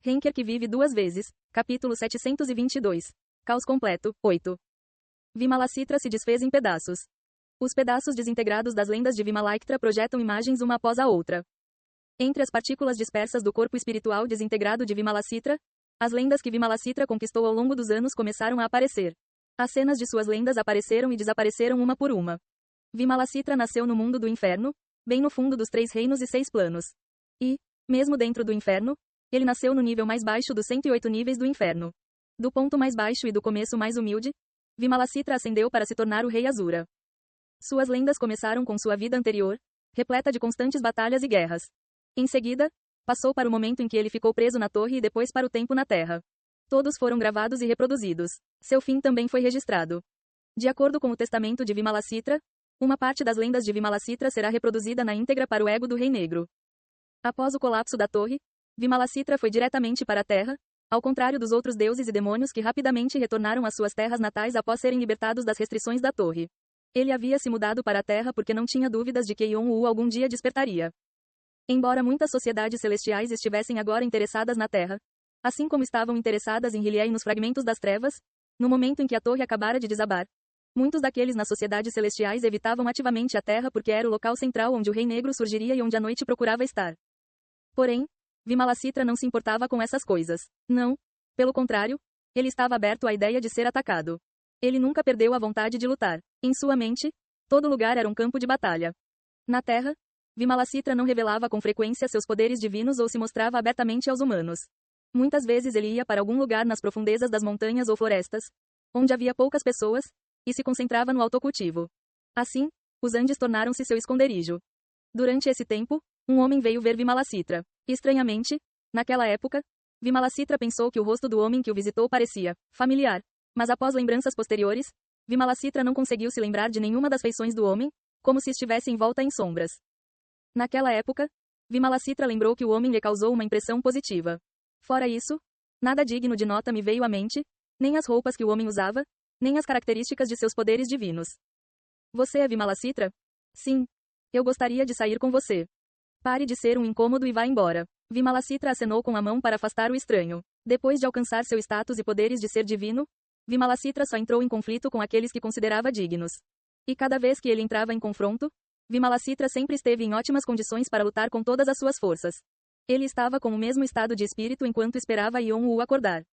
Henker que vive duas vezes. Capítulo 722. Caos completo. 8. Vimalacitra se desfez em pedaços. Os pedaços desintegrados das lendas de Vimalactra projetam imagens uma após a outra. Entre as partículas dispersas do corpo espiritual desintegrado de Vimalacitra, as lendas que Vimalacitra conquistou ao longo dos anos começaram a aparecer. As cenas de suas lendas apareceram e desapareceram uma por uma. Vimalacitra nasceu no mundo do inferno, bem no fundo dos 3 reinos e 6 planos. E, mesmo dentro do inferno, ele nasceu no nível mais baixo dos 108 níveis do inferno. Do ponto mais baixo e do começo mais humilde, Vimalacitra ascendeu para se tornar o rei Asura. Suas lendas começaram com sua vida anterior, repleta de constantes batalhas e guerras. Em seguida, passou para o momento em que ele ficou preso na torre e depois para o tempo na terra. Todos foram gravados e reproduzidos. Seu fim também foi registrado. De acordo com o testamento de Vimalacitra, uma parte das lendas de Vimalacitra será reproduzida na íntegra para o ego do Rei Negro. Após o colapso da torre, Vimalacitra foi diretamente para a terra, ao contrário dos outros deuses e demônios que rapidamente retornaram às suas terras natais após serem libertados das restrições da torre. Ele havia se mudado para a terra porque não tinha dúvidas de que Yon-U algum dia despertaria. Embora muitas sociedades celestiais estivessem agora interessadas na terra, assim como estavam interessadas em Hyliai e nos fragmentos das trevas, no momento em que a torre acabara de desabar, muitos daqueles nas sociedades celestiais evitavam ativamente a terra porque era o local central onde o Rei Negro surgiria e onde a noite procurava estar. Porém, Vimalacitra não se importava com essas coisas. Não. Pelo contrário, ele estava aberto à ideia de ser atacado. Ele nunca perdeu a vontade de lutar. Em sua mente, todo lugar era um campo de batalha. Na Terra, Vimalacitra não revelava com frequência seus poderes divinos ou se mostrava abertamente aos humanos. Muitas vezes ele ia para algum lugar nas profundezas das montanhas ou florestas, onde havia poucas pessoas, e se concentrava no autocultivo. Assim, os Andes tornaram-se seu esconderijo. Durante esse tempo, um homem veio ver Vimalacitra. Estranhamente, naquela época, Vimalacitra pensou que o rosto do homem que o visitou parecia familiar, mas após lembranças posteriores, Vimalacitra não conseguiu se lembrar de nenhuma das feições do homem, como se estivesse envolta em sombras. Naquela época, Vimalacitra lembrou que o homem lhe causou uma impressão positiva. Fora isso, nada digno de nota me veio à mente, nem as roupas que o homem usava, nem as características de seus poderes divinos. Você é Vimalacitra? Sim. Eu gostaria de sair com você. Pare de ser um incômodo e vá embora. Vimalacitra acenou com a mão para afastar o estranho. Depois de alcançar seu status e poderes de ser divino, Vimalacitra só entrou em conflito com aqueles que considerava dignos. E cada vez que ele entrava em confronto, Vimalacitra sempre esteve em ótimas condições para lutar com todas as suas forças. Ele estava com o mesmo estado de espírito enquanto esperava Yon-U acordar.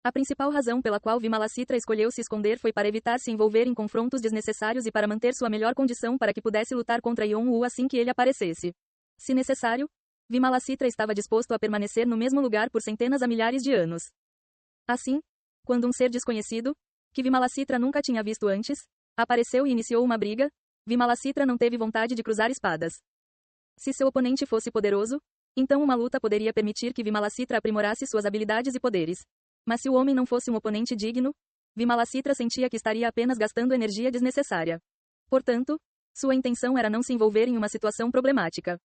A principal razão pela qual Vimalacitra escolheu se esconder foi para evitar se envolver em confrontos desnecessários e para manter sua melhor condição para que pudesse lutar contra Yon-U assim que ele aparecesse. Se necessário, Vimalacitra estava disposto a permanecer no mesmo lugar por centenas a milhares de anos. Assim, quando um ser desconhecido, que Vimalacitra nunca tinha visto antes, apareceu e iniciou uma briga, Vimalacitra não teve vontade de cruzar espadas. Se seu oponente fosse poderoso, então uma luta poderia permitir que Vimalacitra aprimorasse suas habilidades e poderes. Mas se o homem não fosse um oponente digno, Vimalacitra sentia que estaria apenas gastando energia desnecessária. Portanto, sua intenção era não se envolver em uma situação problemática.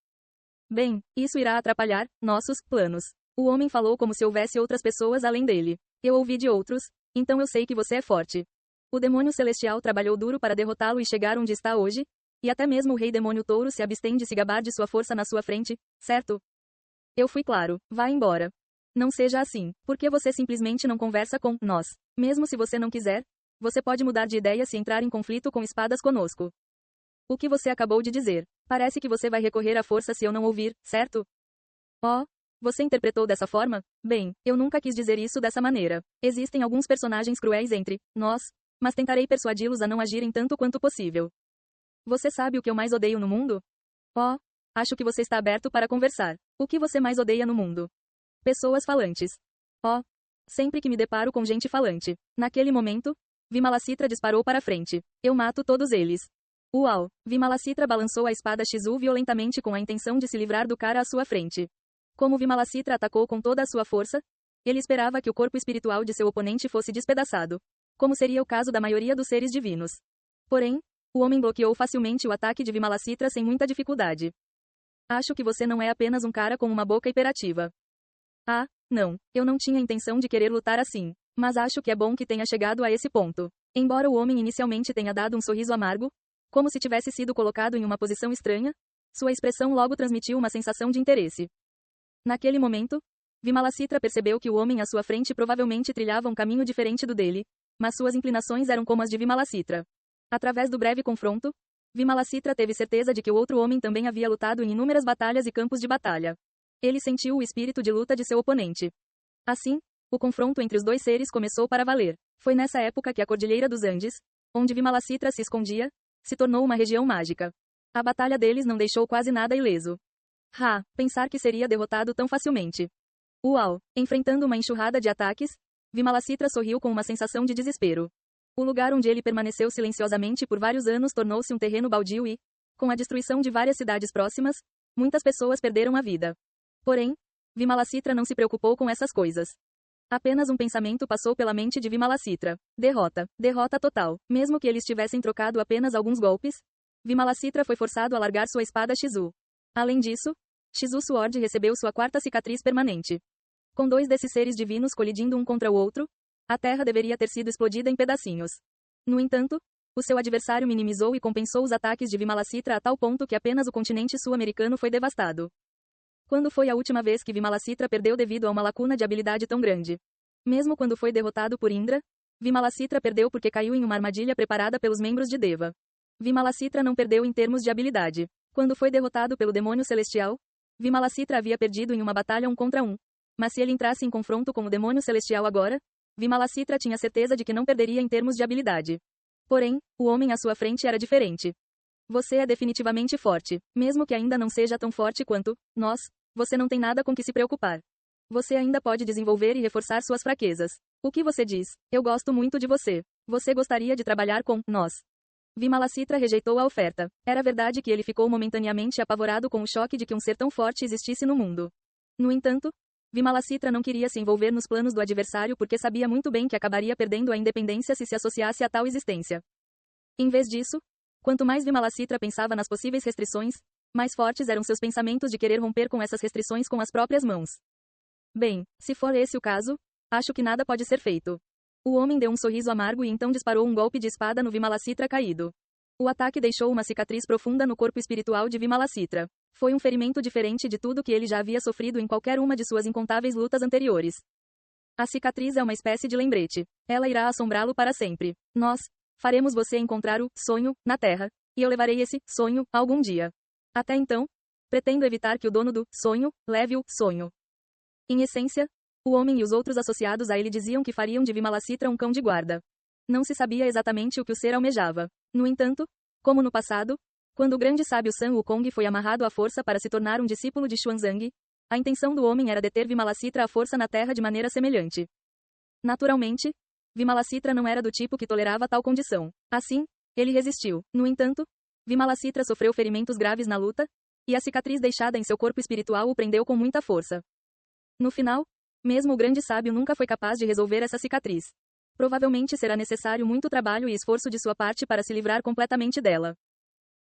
Bem, isso irá atrapalhar nossos planos. O homem falou como se houvesse outras pessoas além dele. Eu ouvi de outros, então eu sei que você é forte. O demônio celestial trabalhou duro para derrotá-lo e chegar onde está hoje, e até mesmo o rei demônio touro se abstém de se gabar de sua força na sua frente, certo? Eu fui claro, vá embora. Não seja assim, porque você simplesmente não conversa com nós. Mesmo se você não quiser, você pode mudar de ideia se entrar em conflito com espadas conosco. O que você acabou de dizer? Parece que você vai recorrer à força se eu não ouvir, certo? Oh, você interpretou dessa forma? Bem, eu nunca quis dizer isso dessa maneira. Existem alguns personagens cruéis entre nós, mas tentarei persuadi-los a não agirem tanto quanto possível. Você sabe o que eu mais odeio no mundo? Oh, acho que você está aberto para conversar. O que você mais odeia no mundo? Pessoas falantes. Oh, sempre que me deparo com gente falante. Naquele momento, Vimalacitra disparou para frente. Eu mato todos eles. Uau! Vimalacitra balançou a espada Shizu violentamente com a intenção de se livrar do cara à sua frente. Como Vimalacitra atacou com toda a sua força, ele esperava que o corpo espiritual de seu oponente fosse despedaçado, como seria o caso da maioria dos seres divinos. Porém, o homem bloqueou facilmente o ataque de Vimalacitra sem muita dificuldade. Acho que você não é apenas um cara com uma boca hiperativa. Ah, não, eu não tinha intenção de querer lutar assim, mas acho que é bom que tenha chegado a esse ponto. Embora o homem inicialmente tenha dado um sorriso amargo, como se tivesse sido colocado em uma posição estranha, sua expressão logo transmitiu uma sensação de interesse. Naquele momento, Vimalasitra percebeu que o homem à sua frente provavelmente trilhava um caminho diferente do dele, mas suas inclinações eram como as de Vimalasitra. Através do breve confronto, Vimalasitra teve certeza de que o outro homem também havia lutado em inúmeras batalhas e campos de batalha. Ele sentiu o espírito de luta de seu oponente. Assim, o confronto entre os dois seres começou para valer. Foi nessa época que a Cordilheira dos Andes, onde Vimalasitra se escondia, se tornou uma região mágica. A batalha deles não deixou quase nada ileso. Pensar que seria derrotado tão facilmente. Uau! Enfrentando uma enxurrada de ataques, Vimalasitra sorriu com uma sensação de desespero. O lugar onde ele permaneceu silenciosamente por vários anos tornou-se um terreno baldio e, com a destruição de várias cidades próximas, muitas pessoas perderam a vida. Porém, Vimalasitra não se preocupou com essas coisas. Apenas um pensamento passou pela mente de Vimalasitra. Derrota. Derrota total. Mesmo que eles tivessem trocado apenas alguns golpes, Vimalasitra foi forçado a largar sua espada Shizu. Além disso, Shizu Sword recebeu sua quarta cicatriz permanente. Com dois desses seres divinos colidindo um contra o outro, a Terra deveria ter sido explodida em pedacinhos. No entanto, o seu adversário minimizou e compensou os ataques de Vimalasitra a tal ponto que apenas o continente sul-americano foi devastado. Quando foi a última vez que Vimalasitra perdeu devido a uma lacuna de habilidade tão grande? Mesmo quando foi derrotado por Indra, Vimalasitra perdeu porque caiu em uma armadilha preparada pelos membros de Deva. Vimalasitra não perdeu em termos de habilidade. Quando foi derrotado pelo demônio celestial, Vimalasitra havia perdido em uma batalha 1 contra 1. Mas se ele entrasse em confronto com o demônio celestial agora, Vimalasitra tinha certeza de que não perderia em termos de habilidade. Porém, o homem à sua frente era diferente. Você é definitivamente forte. Mesmo que ainda não seja tão forte quanto nós, você não tem nada com que se preocupar. Você ainda pode desenvolver e reforçar suas fraquezas. O que você diz? Eu gosto muito de você. Você gostaria de trabalhar com nós? Vimalasitra rejeitou a oferta. Era verdade que ele ficou momentaneamente apavorado com o choque de que um ser tão forte existisse no mundo. No entanto, Vimalasitra não queria se envolver nos planos do adversário porque sabia muito bem que acabaria perdendo a independência se associasse a tal existência. Em vez disso, quanto mais Vimalasitra pensava nas possíveis restrições, mais fortes eram seus pensamentos de querer romper com essas restrições com as próprias mãos. Bem, se for esse o caso, acho que nada pode ser feito. O homem deu um sorriso amargo e então disparou um golpe de espada no Vimalasitra caído. O ataque deixou uma cicatriz profunda no corpo espiritual de Vimalasitra. Foi um ferimento diferente de tudo que ele já havia sofrido em qualquer uma de suas incontáveis lutas anteriores. A cicatriz é uma espécie de lembrete. Ela irá assombrá-lo para sempre. Nós faremos você encontrar o sonho na Terra, e eu levarei esse sonho algum dia. Até então, pretendo evitar que o dono do sonho leve o sonho. Em essência, o homem e os outros associados a ele diziam que fariam de Vimalasitra um cão de guarda. Não se sabia exatamente o que o ser almejava. No entanto, como no passado, quando o grande sábio Sun Wukong foi amarrado à força para se tornar um discípulo de Xuanzang, a intenção do homem era deter Vimalasitra à força na Terra de maneira semelhante. Naturalmente, Vimalasitra não era do tipo que tolerava tal condição. Assim, ele resistiu. No entanto, Vimalasitra sofreu ferimentos graves na luta, e a cicatriz deixada em seu corpo espiritual o prendeu com muita força. No final, mesmo o grande sábio nunca foi capaz de resolver essa cicatriz. Provavelmente será necessário muito trabalho e esforço de sua parte para se livrar completamente dela.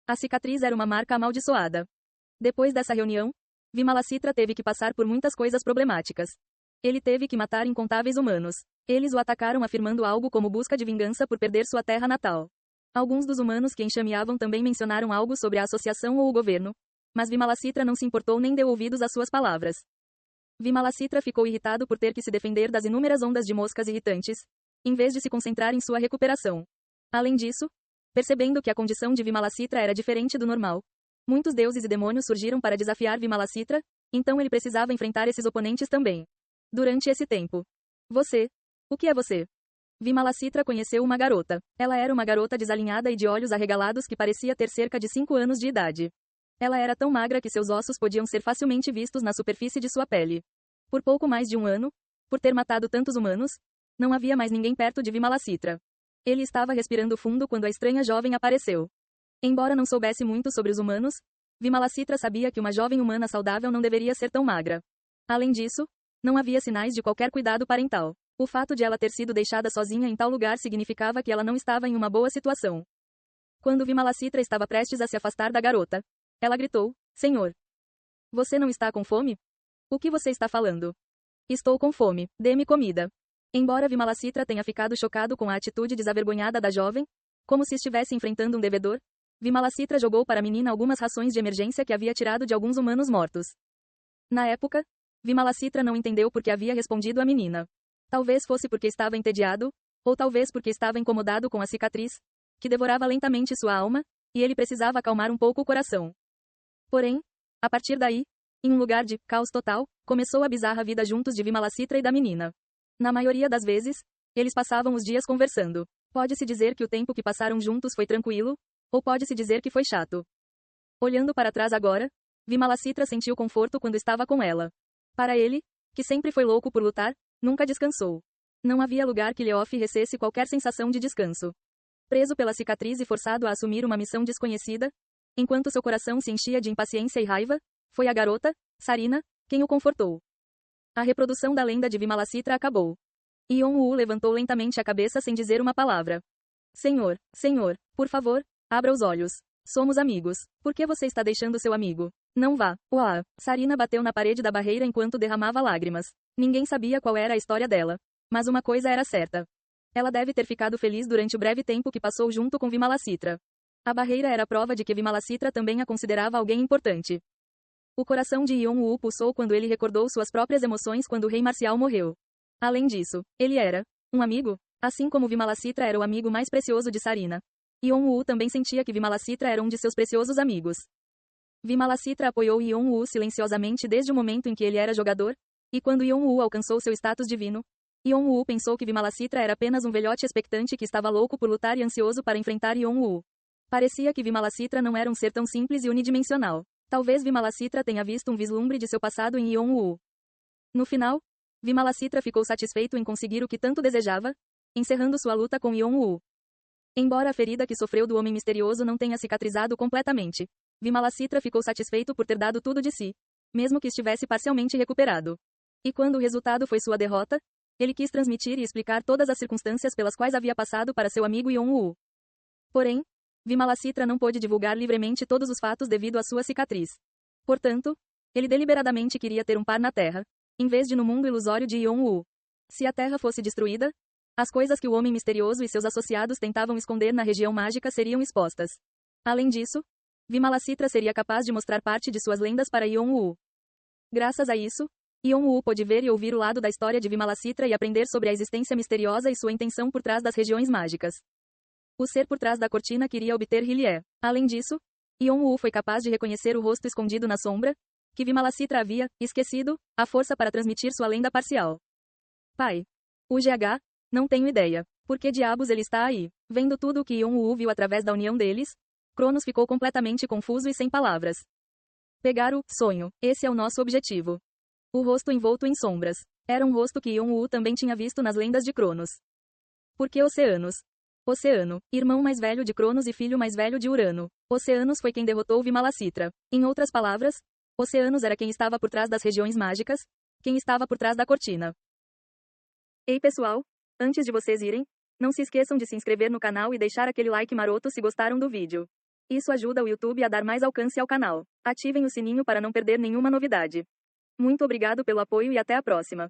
A cicatriz era uma marca amaldiçoada. Depois dessa reunião, Vimalasitra teve que passar por muitas coisas problemáticas. Ele teve que matar incontáveis humanos. Eles o atacaram afirmando algo como busca de vingança por perder sua terra natal. Alguns dos humanos que enxameavam também mencionaram algo sobre a associação ou o governo. Mas Vimalasitra não se importou nem deu ouvidos às suas palavras. Vimalasitra ficou irritado por ter que se defender das inúmeras ondas de moscas irritantes, em vez de se concentrar em sua recuperação. Além disso, percebendo que a condição de Vimalasitra era diferente do normal, muitos deuses e demônios surgiram para desafiar Vimalasitra, então ele precisava enfrentar esses oponentes também. Durante esse tempo. O que é você? Vimalasitra conheceu uma garota. Ela era uma garota desalinhada e de olhos arregalados que parecia ter cerca de 5 anos de idade. Ela era tão magra que seus ossos podiam ser facilmente vistos na superfície de sua pele. Por pouco mais de um ano, por ter matado tantos humanos, não havia mais ninguém perto de Vimalasitra. Ele estava respirando fundo quando a estranha jovem apareceu. Embora não soubesse muito sobre os humanos, Vimalasitra sabia que uma jovem humana saudável não deveria ser tão magra. Além disso, não havia sinais de qualquer cuidado parental. O fato de ela ter sido deixada sozinha em tal lugar significava que ela não estava em uma boa situação. Quando Vimalasitra estava prestes a se afastar da garota, ela gritou: Senhor, você não está com fome? O que você está falando? Estou com fome, dê-me comida. Embora Vimalasitra tenha ficado chocado com a atitude desavergonhada da jovem, como se estivesse enfrentando um devedor, Vimalasitra jogou para a menina algumas rações de emergência que havia tirado de alguns humanos mortos. Na época, Vimalacitra não entendeu por que havia respondido a menina. Talvez fosse porque estava entediado, ou talvez porque estava incomodado com a cicatriz, que devorava lentamente sua alma, e ele precisava acalmar um pouco o coração. Porém, a partir daí, em um lugar de caos total, começou a bizarra vida juntos de Vimalacitra e da menina. Na maioria das vezes, eles passavam os dias conversando. Pode-se dizer que o tempo que passaram juntos foi tranquilo, ou pode-se dizer que foi chato. Olhando para trás agora, Vimalacitra sentiu conforto quando estava com ela. Para ele, que sempre foi louco por lutar, nunca descansou. Não havia lugar que lhe oferecesse qualquer sensação de descanso. Preso pela cicatriz e forçado a assumir uma missão desconhecida, enquanto seu coração se enchia de impaciência e raiva, foi a garota, Sarina, quem o confortou. A reprodução da lenda de Vimalacitra acabou. Yon-woo levantou lentamente a cabeça sem dizer uma palavra. Senhor, por favor, abra os olhos. Somos amigos. Por que você está deixando seu amigo? Não vá. Uá. Sarina bateu na parede da barreira enquanto derramava lágrimas. Ninguém sabia qual era a história dela. Mas uma coisa era certa. Ela deve ter ficado feliz durante o breve tempo que passou junto com Vimalacitra. A barreira era prova de que Vimalacitra também a considerava alguém importante. O coração de Yon-woo pulsou quando ele recordou suas próprias emoções quando o rei marcial morreu. Além disso, ele era um amigo, assim como Vimalacitra era o amigo mais precioso de Sarina. Yon-woo também sentia que Vimalacitra era um de seus preciosos amigos. Vimalacitra apoiou Yon-woo silenciosamente desde o momento em que ele era jogador, e quando Yon-woo alcançou seu status divino, Yon-woo pensou que Vimalacitra era apenas um velhote expectante que estava louco por lutar e ansioso para enfrentar Yon-woo. Parecia que Vimalacitra não era um ser tão simples e unidimensional. Talvez Vimalacitra tenha visto um vislumbre de seu passado em Yon-woo. No final, Vimalacitra ficou satisfeito em conseguir o que tanto desejava, encerrando sua luta com Yon-woo. Embora a ferida que sofreu do homem misterioso não tenha cicatrizado completamente, Vimalacitra ficou satisfeito por ter dado tudo de si, mesmo que estivesse parcialmente recuperado. E quando o resultado foi sua derrota, ele quis transmitir e explicar todas as circunstâncias pelas quais havia passado para seu amigo Yon-woo. Porém, Vimalacitra não pôde divulgar livremente todos os fatos devido à sua cicatriz. Portanto, ele deliberadamente queria ter um par na Terra, em vez de no mundo ilusório de Yon-woo. Se a Terra fosse destruída, as coisas que o homem misterioso e seus associados tentavam esconder na região mágica seriam expostas. Além disso, Vimalacitra seria capaz de mostrar parte de suas lendas para Yon-woo. Graças a isso, Yon-woo pôde ver e ouvir o lado da história de Vimalacitra e aprender sobre a existência misteriosa e sua intenção por trás das regiões mágicas. O ser por trás da cortina queria obter Hylie. Além disso, Yon-woo foi capaz de reconhecer o rosto escondido na sombra, que Vimalacitra havia esquecido, a força para transmitir sua lenda parcial. Pai. O GH, não tenho ideia. Por que diabos ele está aí? Vendo tudo o que Yon-woo viu através da união deles, Cronos ficou completamente confuso e sem palavras. Pegar o sonho. Esse é o nosso objetivo. O rosto envolto em sombras. Era um rosto que Yon-woo também tinha visto nas lendas de Cronos. Por que Oceanos? Oceano, irmão mais velho de Cronos e filho mais velho de Urano. Oceanos foi quem derrotou Vimalacitra. Em outras palavras, Oceanos era quem estava por trás das regiões mágicas, quem estava por trás da cortina. Ei pessoal, antes de vocês irem, não se esqueçam de se inscrever no canal e deixar aquele like maroto se gostaram do vídeo. Isso ajuda o YouTube a dar mais alcance ao canal. Ativem o sininho para não perder nenhuma novidade. Muito obrigado pelo apoio e até a próxima.